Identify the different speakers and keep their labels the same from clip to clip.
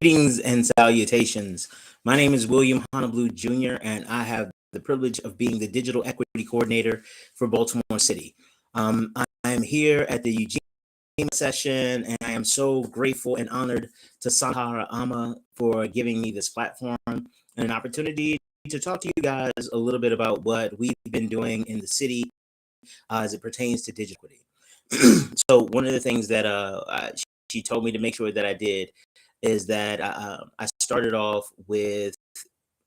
Speaker 1: Greetings and salutations. My name is William Honablew Jr., and I have the privilege of being the Digital Equity Coordinator for Baltimore City. I'm here at the Ujima session, and I am so grateful and honored to Sanahara for giving me this platform and an opportunity to talk to you guys a little bit about what we've been doing in the city as it pertains to digital equity. So one of the things that she told me to make sure that I did is that I started off with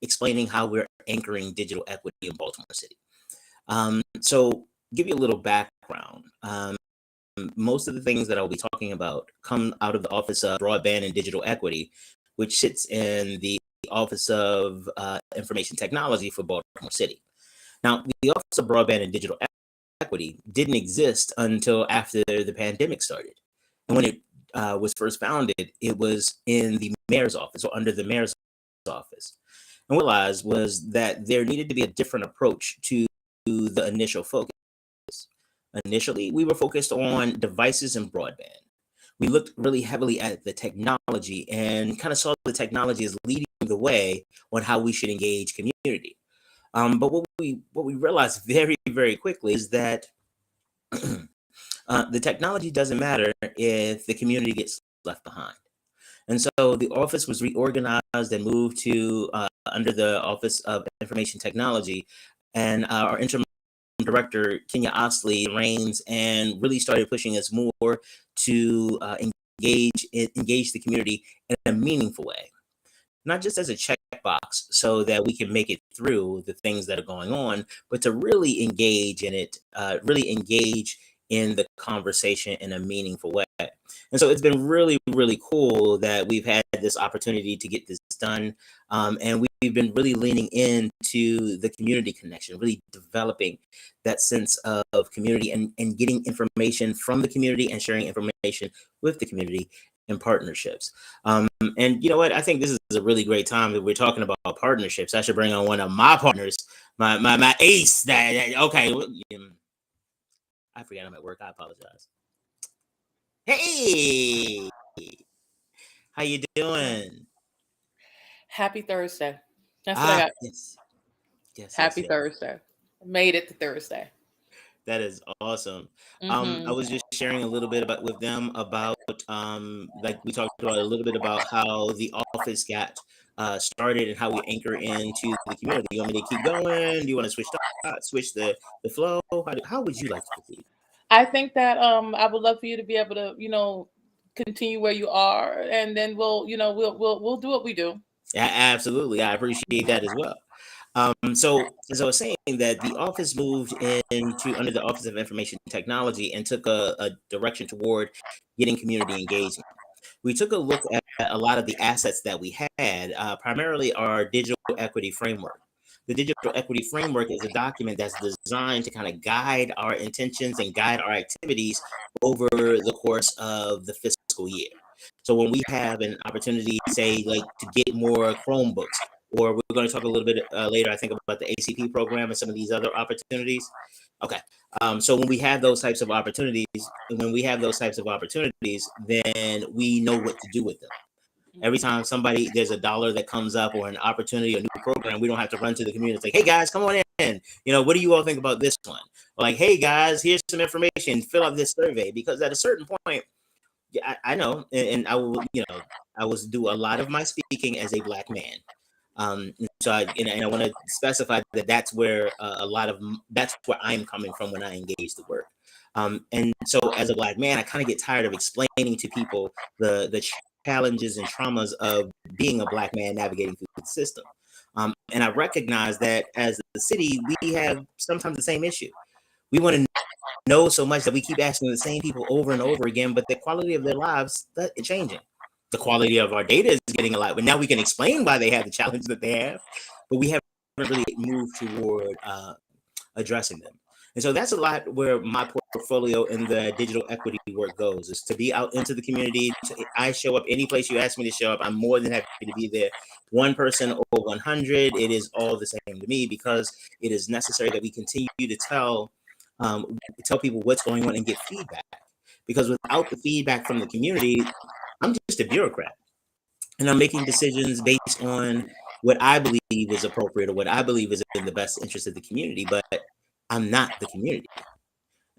Speaker 1: explaining how we're anchoring digital equity in Baltimore City. So give you a little background. Most of the things that I'll be talking about come out of the Office of Broadband and Digital Equity, which sits in the Office of Information Technology for Baltimore City. Now, the Office of Broadband and Digital Equity didn't exist until after the pandemic started. And when it was first founded, it was in the mayor's office or under the mayor's office. And what I realized was that there needed to be a different approach to the initial focus. Initially, we were focused on devices and broadband. We looked really heavily at the technology and kind of saw the technology as leading the way on how we should engage community. But what we realized very, very quickly is that the technology doesn't matter if the community gets left behind. And so the office was reorganized and moved to under the Office of Information Technology. And our interim director, Kenya Osley, reigns and really started pushing us more to engage the community in a meaningful way, not just as a checkbox so that we can make it through the things that are going on, but to really engage in it, really engage in the conversation in a meaningful way. And so it's been really, really cool that we've had this opportunity to get this done. And we've been really leaning into the community connection, really developing that sense of community and getting information from the community and sharing information with the community in partnerships. And you know what? I think this is a really great time that we're talking about partnerships. I should bring on one of my partners, my ace. Okay. I forgot I'm at work. I apologize. Hey, how you doing?
Speaker 2: Happy Thursday. That's what I got.
Speaker 1: Yes.
Speaker 2: Happy Thursday. Made it to Thursday.
Speaker 1: That is awesome. I
Speaker 2: Mm-hmm.
Speaker 1: was just sharing a little bit with them about like we talked about a little bit about how the office got started and how we anchor into the community. You want me to keep going? Do you want to switch the flow? How would you like to proceed?
Speaker 2: I think that I would love for you to be able to, continue where you are, and then we'll do what we do.
Speaker 1: Yeah, absolutely. I appreciate that as well. So as I was saying, that the office moved into under the Office of Information Technology and took a direction toward getting community engagement. We took a look at a lot of the assets that we had, primarily our digital equity framework. The digital equity framework is a document that's designed to kind of guide our intentions and guide our activities over the course of the fiscal year. So when we have an opportunity, say, like to get more Chromebooks, or we're going to talk a little bit later, I think, about the ACP program and some of these other opportunities. Okay. So when we have those types of opportunities, then we know what to do with them. Every time there's a dollar that comes up or an opportunity, a new program, we don't have to run to the community and say, hey guys, come on in. What do you all think about this one? Like, hey guys, here's some information, fill out this survey. Because at a certain point, I know, and I will, I will do a lot of my speaking as a Black man. So I want to specify that that's where that's where I'm coming from when I engage the work. And so as a Black man, I kind of get tired of explaining to people the challenges and traumas of being a Black man navigating through the system. And I recognize that as the city, we have sometimes the same issue. We want to know so much that we keep asking the same people over and over again, but the quality of their lives that is changing. The quality of our data is getting a lot, but now we can explain why they have the challenge that they have, but we haven't really moved toward addressing them. And so that's a lot where my portfolio in the digital equity work goes, is to be out into the community. I show up any place you ask me to show up. I'm more than happy to be there. One person or 100, it is all the same to me, because it is necessary that we continue to tell people what's going on and get feedback. Because without the feedback from the community, I'm just a bureaucrat, and I'm making decisions based on what I believe is appropriate or what I believe is in the best interest of the community, but I'm not the community.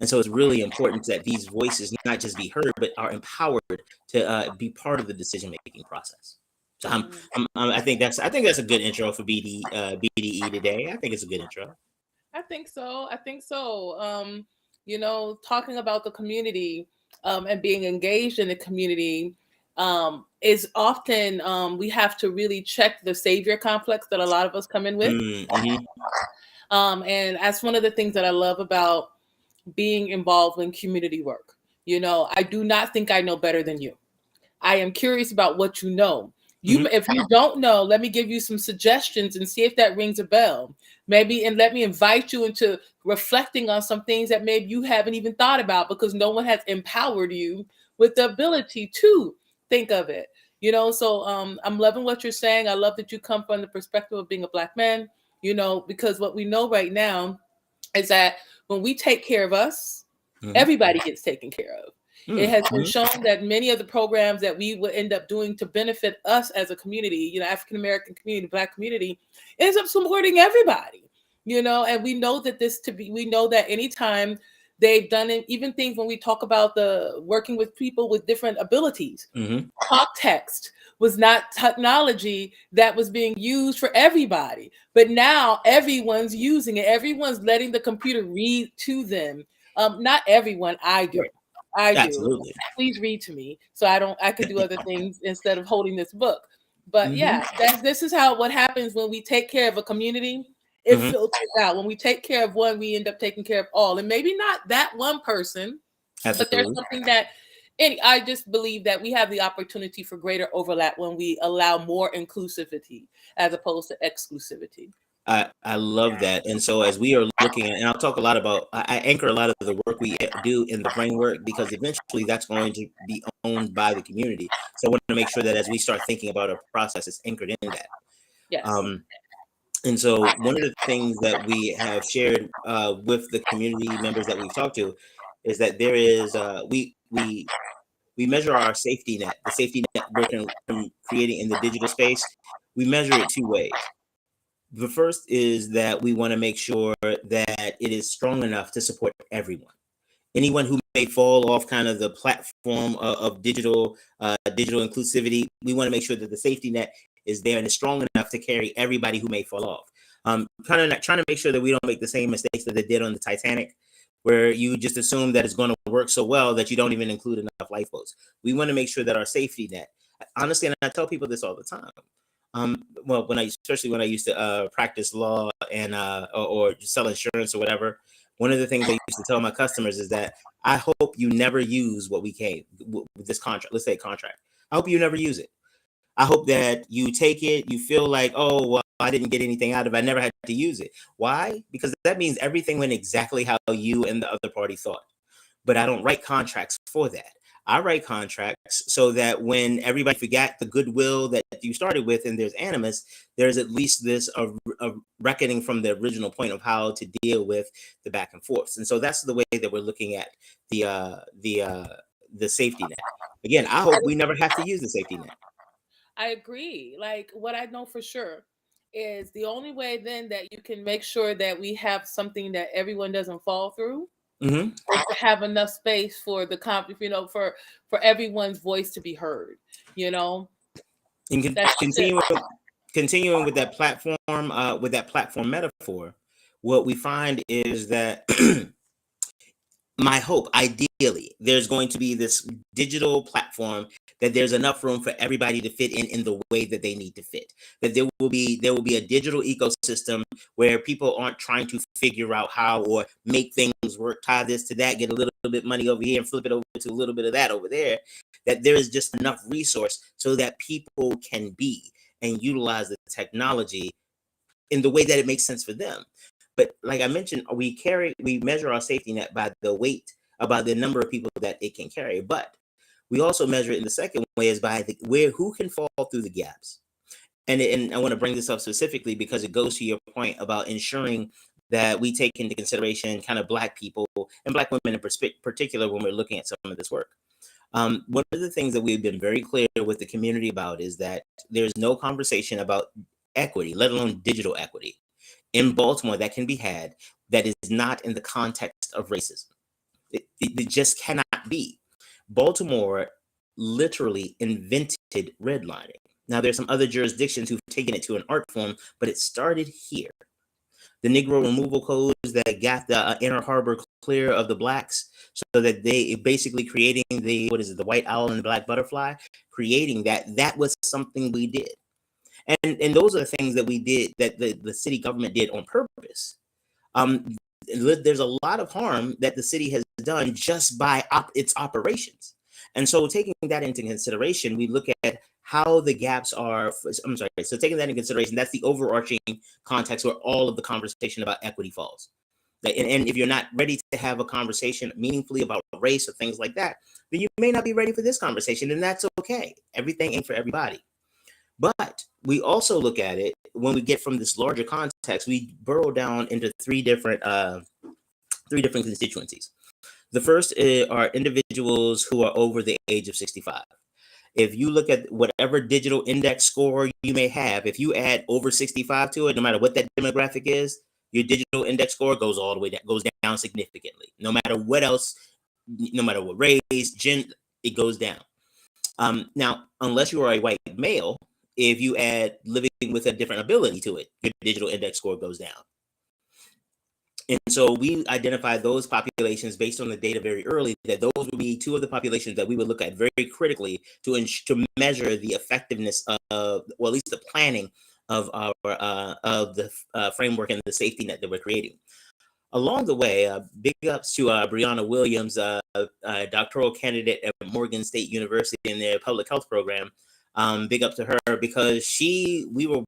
Speaker 1: And so it's really important that these voices not just be heard, but are empowered to be part of the decision-making process. So I think that's a good intro for BDE today. I think it's a good intro.
Speaker 2: I think so. I think so. Talking about the community and being engaged in the community is often we have to really check the savior complex that a lot of us come in with.
Speaker 1: Mm-hmm.
Speaker 2: And that's one of the things that I love about being involved in community work. I do not think I know better than you. I am curious about what you know. If you don't know, let me give you some suggestions and see if that rings a bell. Maybe, and let me invite you into reflecting on some things that maybe you haven't even thought about, because no one has empowered you with the ability to think of it. So I'm loving what you're saying. I love that you come from the perspective of being a Black man, because what we know right now is that when we take care of us, everybody gets taken care of. It has been shown that many of the programs that we will end up doing to benefit us as a community, African-American community, Black community, ends up supporting everybody, and we know that we know that anytime they've done it, even things when we talk about the working with people with different abilities, talk text was not technology that was being used for everybody, but now everyone's using it. Everyone's letting the computer read to them. Not everyone. I do. I do.
Speaker 1: Absolutely.
Speaker 2: Please read to me so I could do other things instead of holding this book. But this is what happens when we take care of a community. It filters out. When we take care of one, we end up taking care of all. And maybe not that one person, but there's something that I just believe that we have the opportunity for greater overlap when we allow more inclusivity as opposed to exclusivity.
Speaker 1: I love that. And so as we are looking at, and I'll talk a lot about, I anchor a lot of the work we do in the framework, because eventually that's going to be owned by the community. So I want to make sure that as we start thinking about our process, it's anchored in that.
Speaker 2: Yes.
Speaker 1: And so one of the things that we have shared with the community members that we've talked to is that there is, we measure our safety net, the safety net we're creating in the digital space. We measure it two ways. The first is that we want to make sure that it is strong enough to support everyone. Anyone who may fall off kind of the platform of digital inclusivity, we want to make sure that the safety net is there and is strong enough to carry everybody who may fall off. Kind of trying to make sure that we don't make the same mistakes that they did on the Titanic, where you just assume that it's going to work so well that you don't even include enough lifeboats. We want to make sure that our safety net, honestly, and I tell people this all the time. Well, especially when I used to practice law and or sell insurance or whatever, one of the things I used to tell my customers is that I hope you never use what we came with this contract. Let's say contract. I hope you never use it. I hope that you take it, you feel like, oh, well, I didn't get anything out of it. I never had to use it. Why? Because that means everything went exactly how you and the other party thought. But I don't write contracts for that. I write contracts so that when everybody forgot the goodwill that you started with and there's animus, there's at least this a reckoning from the original point of how to deal with the back and forths. And so that's the way that we're looking at the safety net. Again, I hope we never have to use the safety net.
Speaker 2: I agree. Like, what I know for sure is the only way then that you can make sure that we have something that everyone doesn't fall through is to have enough space for the for everyone's voice to be heard,
Speaker 1: And continuing with that platform metaphor, what we find is that my hope, ideally, there's going to be this digital platform that there's enough room for everybody to fit in the way that they need to fit. That there will be a digital ecosystem where people aren't trying to figure out how or make things work, tie this to that, get a little bit money over here and flip it over to a little bit of that over there. That there is just enough resource so that people can be and utilize the technology in the way that it makes sense for them. But like I mentioned, we measure our safety net by the weight, about the number of people that it can carry. But we also measure it in the second way is by who can fall through the gaps. And I want to bring this up specifically because it goes to your point about ensuring that we take into consideration kind of Black people and Black women in particular when we're looking at some of this work. One of the things that we've been very clear with the community about is that there's no conversation about equity, let alone digital equity, in Baltimore that can be had that is not in the context of racism. It just cannot be. Baltimore literally invented redlining. Now, there's some other jurisdictions who've taken it to an art form, but it started here. The Negro removal codes that got the inner harbor clear of the Blacks, so that they basically creating the white owl and the black butterfly, creating that was something we did. And those are the things that we did, that the city government did on purpose. There's a lot of harm that the city has done just by its operations. And so taking that into consideration, we look at how the gaps are. I'm sorry. So taking that into consideration, that's the overarching context where all of the conversation about equity falls. And if you're not ready to have a conversation meaningfully about race or things like that, then you may not be ready for this conversation, and that's okay. Everything ain't for everybody. But we also look at it when we get from this larger context, we burrow down into three different constituencies. The first are individuals who are over the age of 65. If you look at whatever digital index score you may have, if you add over 65 to it, no matter what that demographic is, your digital index score goes all the way down, goes down significantly. No matter what else, no matter what race, gender, it goes down. Now, unless you are a white male, if you add living with a different ability to it, your digital index score goes down. And so we identify those populations based on the data very early, that those would be two of the populations that we would look at very critically to measure the effectiveness of, well, at least the planning of our framework and the safety net that we're creating. Along the way, big ups to Brianna Williams, doctoral candidate at Morgan State University in their public health program. Big up to her because we were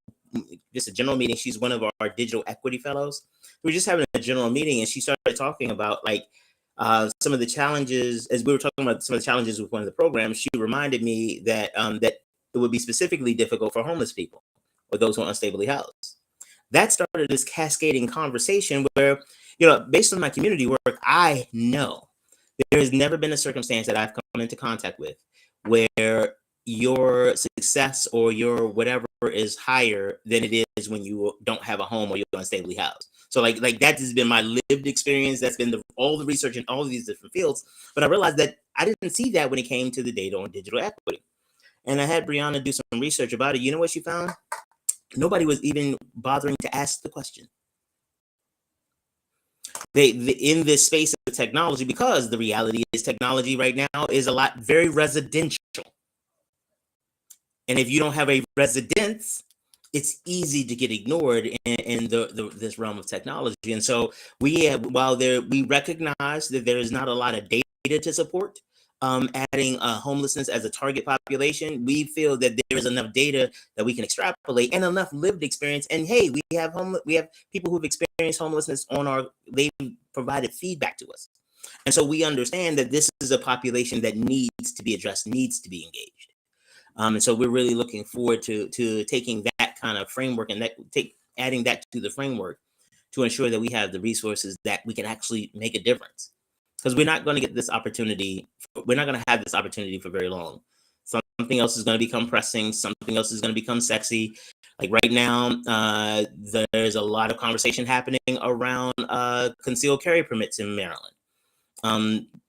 Speaker 1: just a general meeting. She's one of our digital equity fellows. We were just having a general meeting, and she started talking about some of the challenges. As we were talking about some of the challenges with one of the programs, she reminded me that that it would be specifically difficult for homeless people or those who are unstably housed. That started this cascading conversation where, based on my community work, I know there has never been a circumstance that I've come into contact with where your success or your whatever is higher than it is when you don't have a home or you're unstably housed. So like that has been my lived experience. That's been all the research in all of these different fields. But I realized that I didn't see that when it came to the data on digital equity. And I had Brianna do some research about it. You know what she found? Nobody was even bothering to ask the question. They in this space of technology, because the reality is technology right now is very residential. And if you don't have a residence, it's easy to get ignored in this realm of technology. And so we recognize that there is not a lot of data to support adding homelessness as a target population. We feel that there is enough data that we can extrapolate and enough lived experience. And hey, we have people who've experienced homelessness they've provided feedback to us. And so we understand that this is a population that needs to be addressed, needs to be engaged. And so we're really looking forward to taking that kind of framework and adding that to the framework to ensure that we have the resources that we can actually make a difference. Because we're not going to get this opportunity. We're not going to have this opportunity for very long. Something else is going to become pressing. Something else is going to become sexy. Like right now, there's a lot of conversation happening around concealed carry permits in Maryland.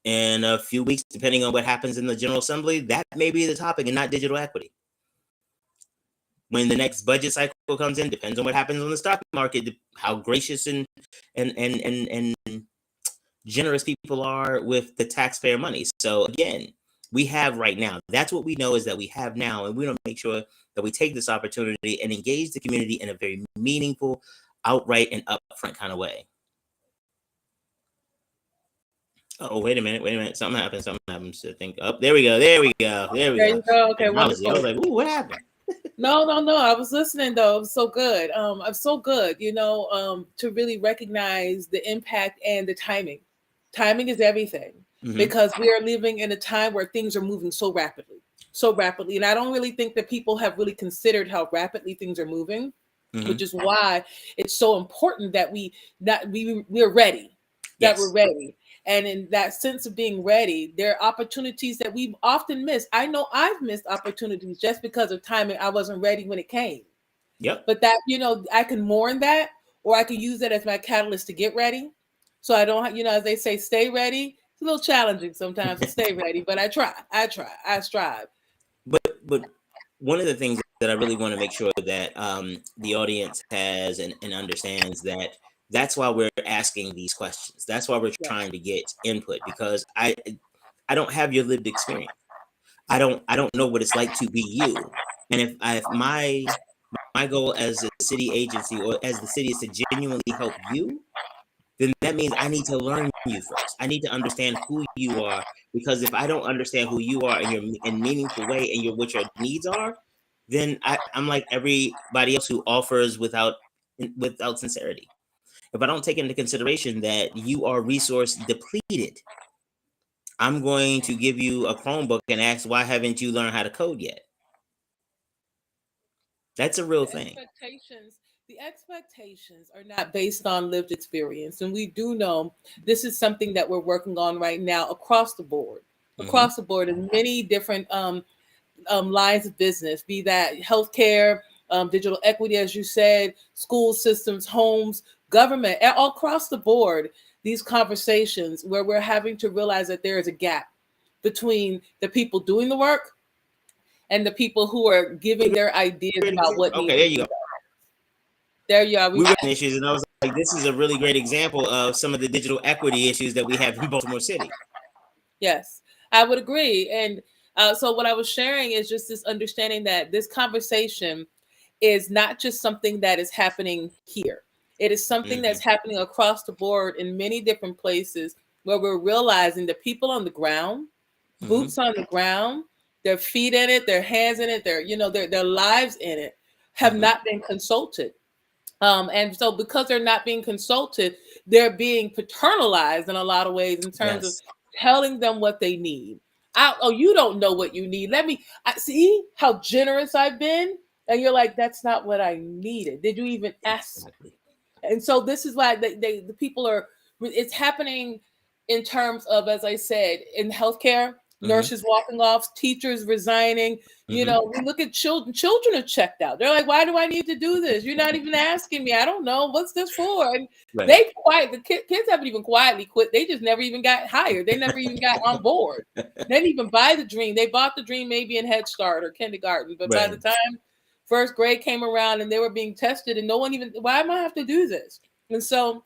Speaker 1: In a few weeks, depending on what happens in the General Assembly, that may be the topic and not digital equity. When the next budget cycle comes in, depends on what happens on the stock market, how gracious and generous people are with the taxpayer money. So again, we have right now. That's what we know is that we have now, and we don't make sure that we take this opportunity and engage the community in a very meaningful, outright, and upfront kind of way. Oh, wait a minute. Something happened. I think. Oh, there we go. There we go.
Speaker 2: There you go. Okay,
Speaker 1: Technology. I was
Speaker 2: wonderful.
Speaker 1: like, ooh, what happened?
Speaker 2: No. I was listening though. It was so good. I'm so good. To really recognize the impact and the timing. Timing is everything because we are living in a time where things are moving so rapidly, and I don't really think that people have really considered how rapidly things are moving, which is why it's so important that we're ready, that we're
Speaker 1: Yes.
Speaker 2: ready. And in that sense of being ready, there are opportunities that we've often missed. I know I've missed opportunities just because of timing. I wasn't ready when it came.
Speaker 1: Yep.
Speaker 2: But that, I can mourn that, or I can use that as my catalyst to get ready. So I don't, as they say, stay ready. It's a little challenging sometimes to stay ready, but I strive.
Speaker 1: But one of the things that I really want to make sure that the audience has and understands that's why we're asking these questions. That's why we're
Speaker 2: Yeah.
Speaker 1: trying to get input, because I don't have your lived experience. I don't know what it's like to be you. And if my goal as a city agency or as the city is to genuinely help you, then that means I need to learn you first. I need to understand who you are, because if I don't understand who you are in your in meaningful way and what your needs are, then I'm like everybody else who offers without sincerity. If I don't take into consideration that you are resource depleted, I'm going to give you a Chromebook and ask, why haven't you learned how to code yet? That's a real thing.
Speaker 2: The expectations are not based on lived experience. And we do know this is something that we're working on right now across the board, in many different lines of business, be that healthcare, digital equity, as you said, school systems, homes, government, all across the board. These conversations where we're having to realize that there is a gap between the people doing the work and the people who are giving their ideas about what needs
Speaker 1: Okay, there
Speaker 2: to
Speaker 1: you
Speaker 2: be
Speaker 1: go.
Speaker 2: done. There you are.
Speaker 1: We were having issues, and I was like, this is a really great example of some of the digital equity issues that we have in Baltimore City.
Speaker 2: Yes, I would agree. And so what I was sharing is just this understanding that this conversation is not just something that is happening here. It is something that's happening across the board in many different places where we're realizing the people on the ground, boots on the ground, their feet in it, their hands in it, their lives in it, have not been consulted. And so because they're not being consulted, they're being paternalized in a lot of ways in terms of telling them what they need. You don't know what you need. I see how generous I've been. And you're like, that's not what I needed. Did you even ask? And so this is why the people it's happening in terms of, as I said, in healthcare, nurses walking off, teachers resigning. We look at children. Children are checked out. They're like, why do I need to do this? You're not even asking me. I don't know. What's this for? And the kids haven't even quietly quit. They just never even got hired. They never even got on board. They didn't even buy the dream. They bought the dream maybe in Head Start or kindergarten. But by the time first grade came around and they were being tested and no one even, why am I have to do this? And so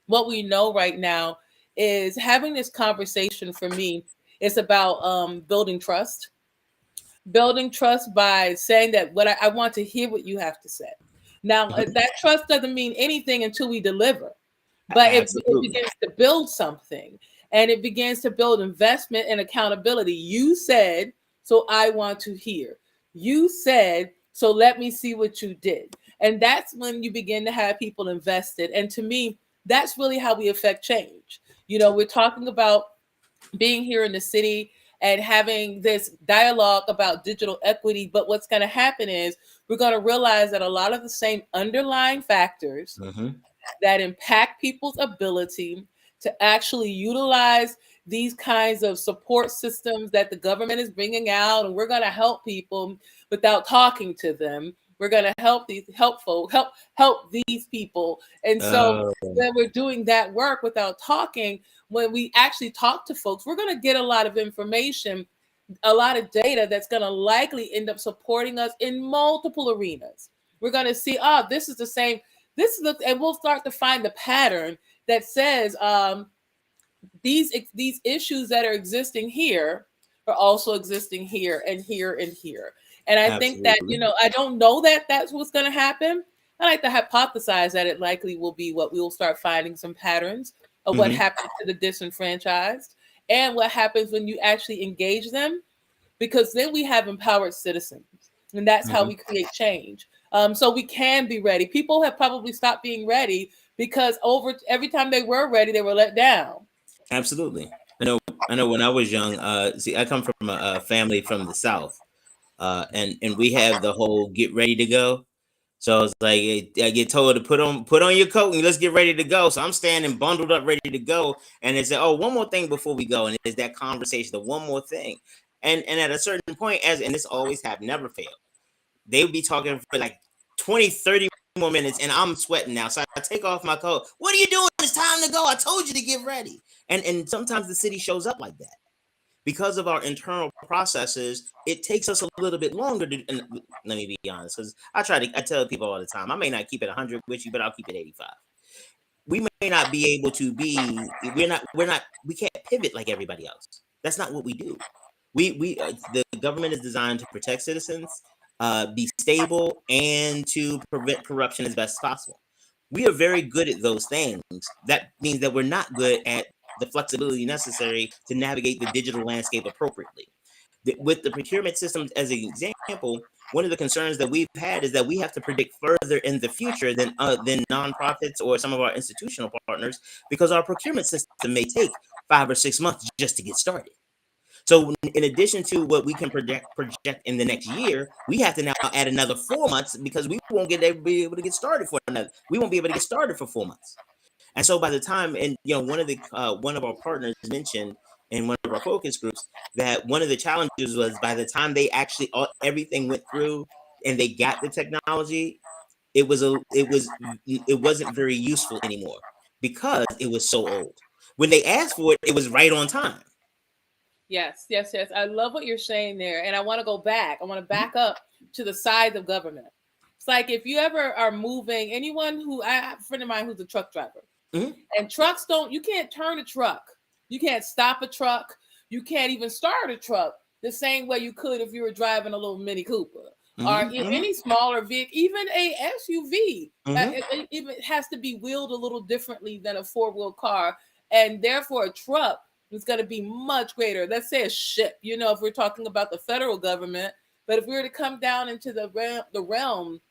Speaker 2: what we know right now is having this conversation for me is about building trust by saying that what I want to hear what you have to say. Now that trust doesn't mean anything until we deliver, but it begins to build something, and it begins to build investment and accountability. You said, so I want to hear. You said, so let me see what you did. And that's when you begin to have people invested. And to me, that's really how we affect change. We're talking about being here in the city and having this dialogue about digital equity. But what's going to happen is we're going to realize that a lot of the same underlying factors that impact people's ability to actually utilize these kinds of support systems that the government is bringing out, and we're going to help people without talking to them. We're going to help these help these people. And so when we're doing that work without talking, when we actually talk to folks, we're going to get a lot of information, a lot of data that's going to likely end up supporting us in multiple arenas. We're going to see, this is the same. And we'll start to find the pattern that says these issues that are existing here are also existing here and here and here. And I think that,
Speaker 1: Absolutely.
Speaker 2: I don't know that that's what's going to happen. I like to hypothesize that it likely will be what we will start finding some patterns of what
Speaker 1: Hmm.
Speaker 2: happens to the disenfranchised and what happens when you actually engage them, because then we have empowered citizens, and that's how
Speaker 1: Hmm.
Speaker 2: we create change. So we can be ready. People have probably stopped being ready because over every time they were ready, they were let down.
Speaker 1: Absolutely. I know when I was young, see, I come from a family from the South, and we have the whole get ready to go. So it's like I get told to put on your coat and let's get ready to go. So I'm standing bundled up, ready to go. And they say, "Oh, one more thing before we go." And it's that conversation, the one more thing. And at a certain point, and this always happened, never failed. They would be talking for like 20, 30 more minutes, and I'm sweating now. So I take off my coat. What are you doing? It's time to go. I told you to get ready. And sometimes the city shows up like that because of our internal processes. It takes us a little bit longer to. And let me be honest, because I tell people all the time, I may not keep it 100 with you, but I'll keep it 85. We may not be able to be. We can't pivot like everybody else. That's not what we do. The government is designed to protect citizens, be stable, and to prevent corruption as best as possible. We are very good at those things. That means that we're not good at the flexibility necessary to navigate the digital landscape appropriately. With the procurement systems as an example, one of the concerns that we've had is that we have to predict further in the future than nonprofits or some of our institutional partners, because our procurement system may take 5 or 6 months just to get started. So in addition to what we can project in the next year, we have to now add another 4 months because we won't be able to get started for another. We won't be able to get started for 4 months. And so by the time, and one of our partners mentioned in one of our focus groups that one of the challenges was by the time they actually everything went through and they got the technology, it wasn't very useful anymore because it was so old. When they asked for it, it was right on time.
Speaker 2: Yes, yes, yes. I love what you're saying there. And I want to go back. I want to back up to the side of government. It's like if you ever are moving, anyone I have a friend of mine who's a truck driver,
Speaker 1: Mhm.
Speaker 2: and trucks you can't turn a truck. You can't stop a truck. You can't even start a truck the same way you could if you were driving a little Mini Cooper or
Speaker 1: Mhm. Mhm.
Speaker 2: any smaller vehicle, even a SUV.
Speaker 1: Mhm.
Speaker 2: It has to be wheeled a little differently than a four-wheel car. And therefore, a truck is going to be much greater. Let's say a ship, if we're talking about the federal government. But if we were to come down into the realm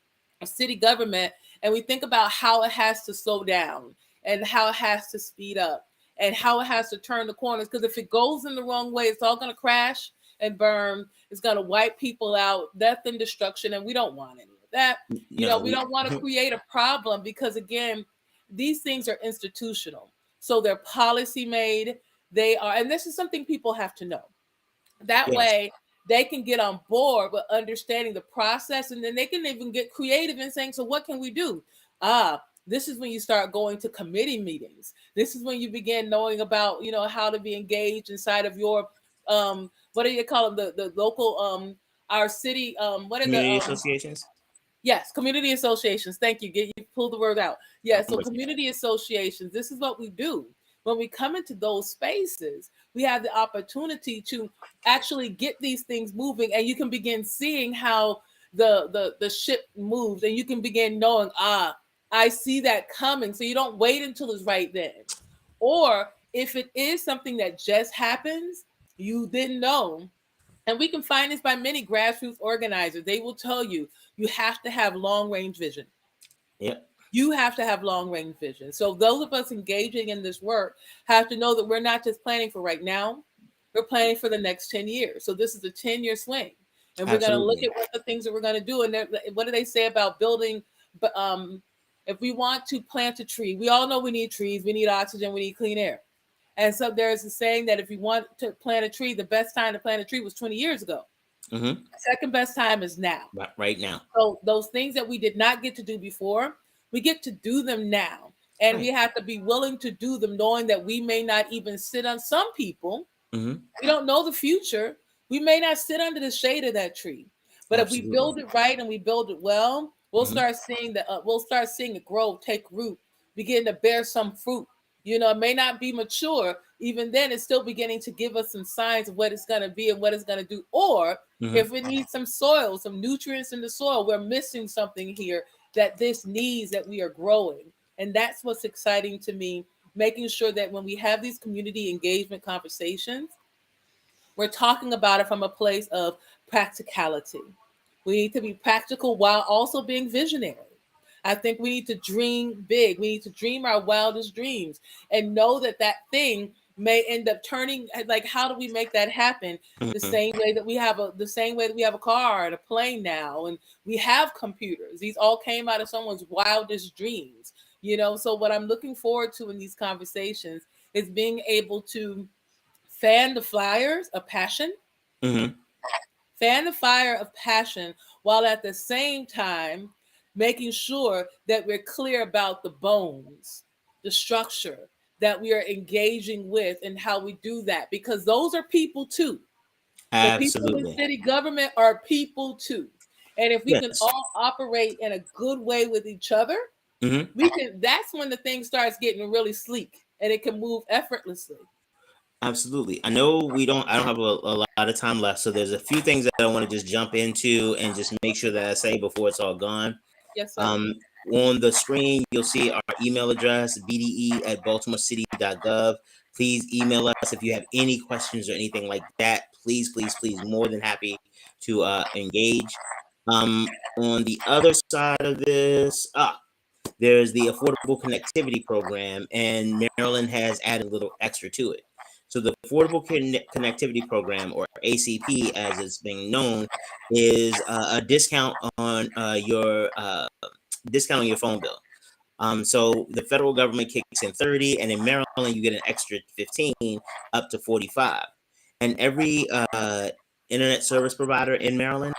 Speaker 2: of city government and we think about how it has to slow down and how it has to speed up and how it has to turn the corners, because if it goes in the wrong way, it's all going to crash and burn. It's going to wipe people out, death and destruction, and we don't want any of that.
Speaker 1: No,
Speaker 2: We
Speaker 1: we.
Speaker 2: don't want to create a problem because, again, these things are institutional. So they're policy made. They are, and this is something people have to know. That
Speaker 1: Yes.
Speaker 2: way, they can get on board with understanding the process, and then they can even get creative in saying, so what can we do? This is when you start going to committee meetings. This is when you begin knowing about, how to be engaged inside of your what do you call them, the local our city, what are the
Speaker 1: Community associations.
Speaker 2: yes, community associations. Thank you. You pulled the word out. Yeah,
Speaker 1: I'm
Speaker 2: so
Speaker 1: with you.
Speaker 2: community associations, this is what we do. When we come into those spaces, we have the opportunity to actually get these things moving, and you can begin seeing how the ship moves, and you can begin knowing, I see that coming. So you don't wait until it's right then. Or if it is something that just happens, you didn't know, and we can find this by many grassroots organizers. They will tell you you have to have long range vision.
Speaker 1: Yep.
Speaker 2: You have to have long range vision. So those of us engaging in this work have to know that we're not just planning for right now, we're planning for the next 10 years. So this is a 10-year swing. And we're going to look
Speaker 1: Absolutely.
Speaker 2: at what the things that we're going to do. And what do they say about building? But if we want to plant a tree, we all know we need trees, we need oxygen, we need clean air. And so there's a saying that if you want to plant a tree, the best time to plant a tree was 20 years ago.
Speaker 1: Mm-hmm.
Speaker 2: Second best time is now.
Speaker 1: Right now.
Speaker 2: So those things that we did not get to do before, we get to do them now. And we
Speaker 1: Right.
Speaker 2: have to be willing to do them, knowing that we may not even sit on some people.
Speaker 1: Mm-hmm.
Speaker 2: We don't know the future. We may not sit under the shade of that tree. But if we
Speaker 1: Absolutely.
Speaker 2: build it right and we build it well, we'll
Speaker 1: Mm-hmm.
Speaker 2: start seeing it grow, take root, begin to bear some fruit. It may not be mature even then it's still beginning to give us some signs of what it's going to be and what it's going to do. Or if we need some soil, some nutrients in the soil, we're missing something here that this needs, that we are growing. And that's what's exciting to me, making sure that when we have these community engagement conversations, we're talking about it from a place of practicality. We need to be practical while also being visionary. I think we need to dream big. We need to dream our wildest dreams and know that that thing may end up turning, like, how do we make that happen? The same way that we have a car and a plane now, and we have computers. These all came out of someone's wildest dreams. So what I'm looking forward to in these conversations is being able to fan the fires of passion, fan the fire of passion, while at the same time making sure that we're clear about the bones, the structure that we are engaging with, and how we do that, because those are people too. The people in
Speaker 1: Absolutely.
Speaker 2: city government are people too. And if we can
Speaker 1: Yes.
Speaker 2: all operate in a good way with each other, that's when the thing starts getting really sleek and it can move effortlessly.
Speaker 1: Absolutely. I know I don't have a lot of time left. So there's a few things that I want to just jump into and just make sure that I say before it's all gone.
Speaker 2: Yes, sir.
Speaker 1: Um, on the screen, you'll see our email address, bde@baltimorecity.gov. Please email us if you have any questions or anything like that. Please, please, please, more than happy to engage. On the other side of this, there's the Affordable Connectivity Program, and Maryland has added a little extra to it. So the Affordable Connectivity Program, or ACP as it's being known, is a discount on your phone bill. So the federal government kicks in 30, and in Maryland you get an extra 15, up to 45. And every internet service provider in Maryland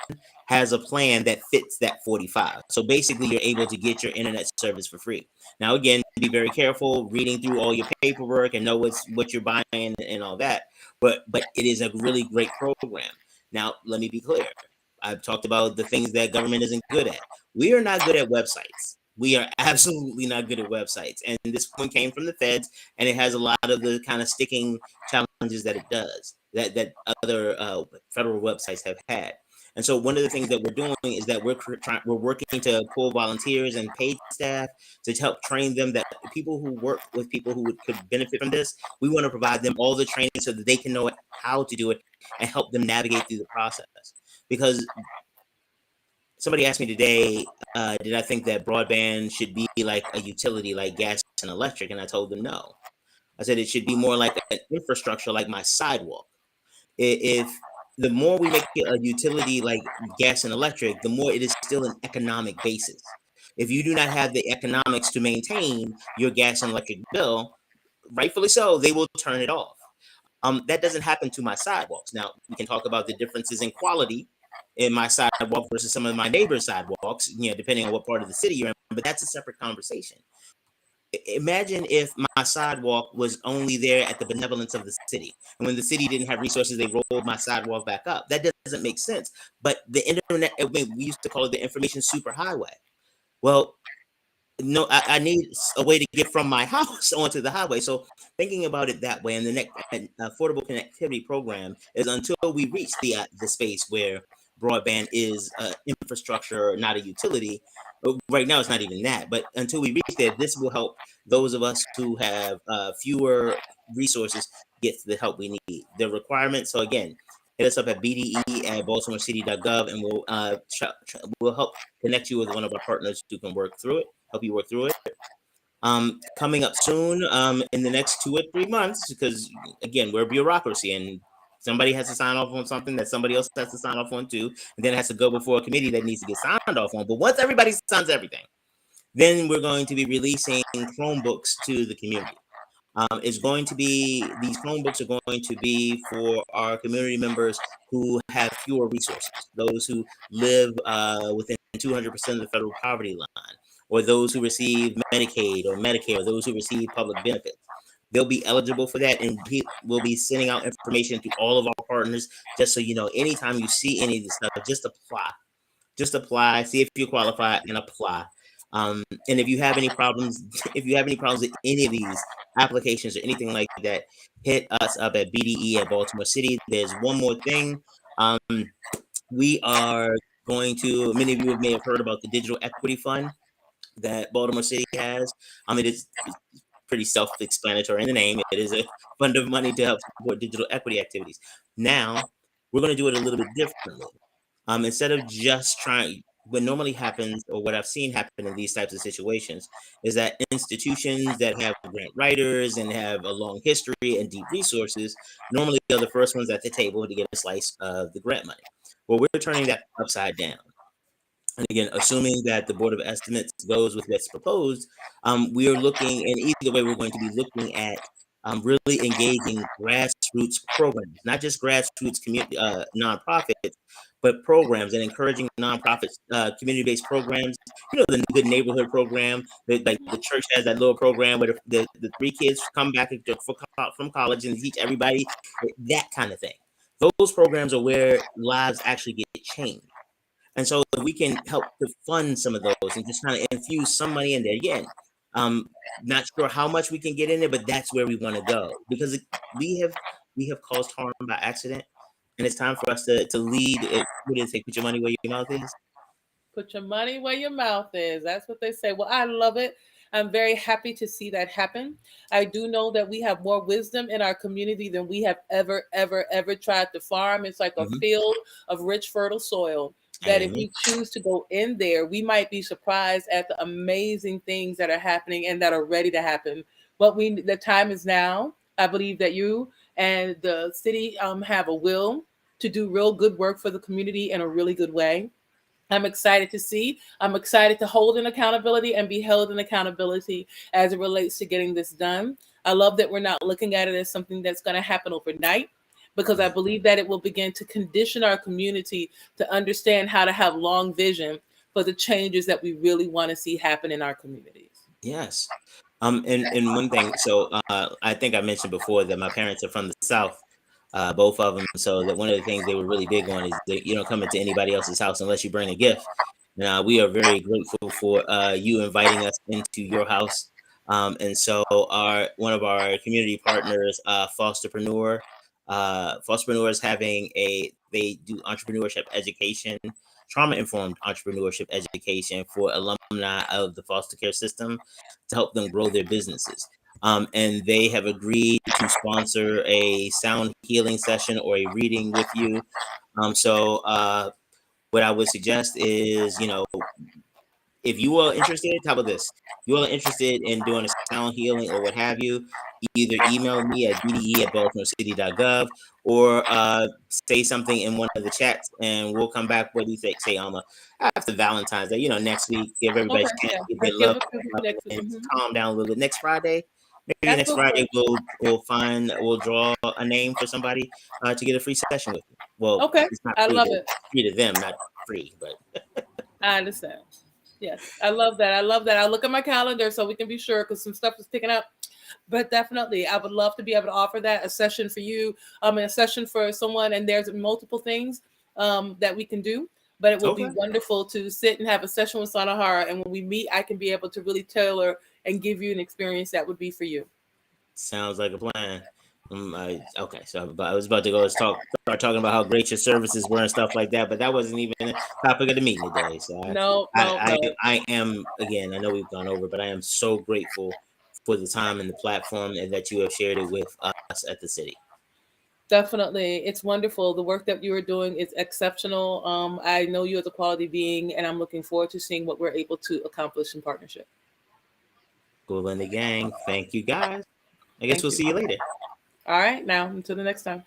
Speaker 1: has a plan that fits that 45. So basically, you're able to get your internet service for free. Now, again, be very careful reading through all your paperwork and know what you're buying and all that. But it is a really great program. Now, let me be clear. I've talked about the things that government isn't good at. We are not good at websites. We are absolutely not good at websites. And this one came from the feds, and it has a lot of the kind of sticking challenges that it does, that other federal websites have had. And so one of the things that we're doing is that we're working to pull volunteers and paid staff to help train them, that people who work with people who could benefit from this, we want to provide them all the training so that they can know how to do it and help them navigate through the process. Because somebody asked me today, did I think that broadband should be like a utility like gas and electric? And I told them no. I said it should be more like an infrastructure like my sidewalk. If the more we make it a utility like gas and electric, the more it is still an economic basis. If you do not have the economics to maintain your gas and electric bill, rightfully so, they will turn it off. That doesn't happen to my sidewalks. Now, we can talk about the differences in quality in my sidewalk versus some of my neighbors' sidewalks, depending on what part of the city you're in, but that's a separate conversation. Imagine if my sidewalk was only there at the benevolence of the city. And when the city didn't have resources, they rolled my sidewalk back up. That doesn't make sense. But the internet, we used to call it the information superhighway. Well, no, I need a way to get from my house onto the highway. So thinking about it that way, and the next affordable connectivity program is until we reach the space where broadband is infrastructure, not a utility. Right now, it's not even that. But until we reach there, this will help those of us who have fewer resources get the help we need. The requirements. So again, hit us up at bde@baltimorecity.gov, and we'll help connect you with one of our partners who can help you work through it. Coming up soon, in the next 2 or 3 months, because again, we're a bureaucracy, and somebody has to sign off on something that somebody else has to sign off on too, and then it has to go before a committee that needs to get signed off on. But once everybody signs everything, then we're going to be releasing Chromebooks to the community. These Chromebooks are going to be for our community members who have fewer resources, those who live within 200% of the federal poverty line, or those who receive Medicaid or Medicare, or those who receive public benefits. They'll be eligible for that, and we'll be sending out information to all of our partners, just so you know, anytime you see any of this stuff, just apply, see if you qualify, and apply. And if you have any problems with any of these, applications or anything like that, hit us up at BDE at Baltimore City. There's one more thing. Um, we are going to, many of you may have heard about the Digital Equity Fund that Baltimore City has. It's pretty self-explanatory in the name. It is a fund of money to help support digital equity activities. Now, we're going to do it a little bit differently. Instead of just trying, what normally happens, or what I've seen happen in these types of situations, is that institutions that have grant writers and have a long history and deep resources normally are the first ones at the table to get a slice of the grant money. Well, we're turning that upside down. And again, assuming that the Board of Estimates goes with what's proposed, we are looking, and either way, we're going to be looking at really engaging grassroots programs, not just grassroots community nonprofits, but programs, and encouraging nonprofits, community-based programs. You know, the good neighborhood program, like the church has that little program where the three kids come back from college and teach everybody, that kind of thing. Those programs are where lives actually get changed. And so we can help to fund some of those and just kind of infuse some money in there. Again, not sure how much we can get in there, but that's where we want to go, because we have caused harm by accident, and it's time for us to lead. What do they say? Put your money where your mouth is.
Speaker 2: Put your money where your mouth is. That's what they say. Well, I love it. I'm very happy to see that happen. I do know that we have more wisdom in our community than we have ever, ever, ever tried to farm. It's like a
Speaker 1: Mhm.
Speaker 2: field of rich, fertile soil that if
Speaker 1: Amen.
Speaker 2: we choose to go in there, we might be surprised at the amazing things that are happening and that are ready to happen. But the time is now. I believe that you and the city have a will to do real good work for the community in a really good way. I'm excited to see. I'm excited to hold an accountability and be held in accountability as it relates to getting this done. I love that we're not looking at it as something that's going to happen overnight, because I
Speaker 1: Yeah.
Speaker 2: believe that it will begin to condition our community to understand how to have long vision for the changes that we really want to see happen in our communities.
Speaker 1: Yes. And one thing, so I think I mentioned before that my parents are from the South, both of them. So that one of the things they were really big on is that you don't come into anybody else's house unless you bring a gift. Now we are very grateful for you inviting us into your house. And so our one of our community partners, Fosterpreneur is having they do entrepreneurship education, trauma informed entrepreneurship education for alumni of the foster care system to help them grow their businesses. And they have agreed to sponsor a sound healing session or a reading with you. So what I would suggest is, if you are interested, how about this? If you are interested in doing a sound healing or what have you, either email me at bde@baltimorecity.gov, or say something in one of the chats and we'll come back. What do you think? Say, Alma, after Valentine's Day, next week, give everybody
Speaker 2: Okay,
Speaker 1: a chance
Speaker 2: yeah.
Speaker 1: to get their
Speaker 2: Let's
Speaker 1: love
Speaker 2: give it to
Speaker 1: up
Speaker 2: next week.
Speaker 1: and
Speaker 2: Mhm.
Speaker 1: calm down a little bit. Next Friday, maybe
Speaker 2: That's
Speaker 1: next
Speaker 2: what
Speaker 1: Friday, we'll draw a name for somebody to get a free session with me. Well,
Speaker 2: okay.
Speaker 1: it's not
Speaker 2: I
Speaker 1: free
Speaker 2: love it.
Speaker 1: to them, not free, but
Speaker 2: I understand. Yes, I love that. I love that. I'll look at my calendar so we can be sure, because some stuff is picking up. But definitely, I would love to be able to offer that, a session for you, and a session for someone. And there's multiple things that we can do. But it will be
Speaker 1: okay.
Speaker 2: wonderful to sit and have a session with Sanahara. And when we meet, I can be able to really tailor and give you an experience that would be for you.
Speaker 1: Sounds like a plan. Okay, so but I was about to start talking about how great your services were and stuff like that, but that wasn't even a topic of the meeting today. So
Speaker 2: No,
Speaker 1: I,
Speaker 2: no,
Speaker 1: I,
Speaker 2: no.
Speaker 1: I am, again. I know we've gone over, but I am so grateful for the time and the platform, and that you have shared it with us at the city.
Speaker 2: Definitely. It's wonderful. The work that you are doing is exceptional. I know you as a quality being, and I'm looking forward to seeing what we're able to accomplish in partnership.
Speaker 1: Cool and the gang. Thank you guys. I guess
Speaker 2: Thank
Speaker 1: we'll
Speaker 2: you.
Speaker 1: see you later.
Speaker 2: All right. Now, until the next time.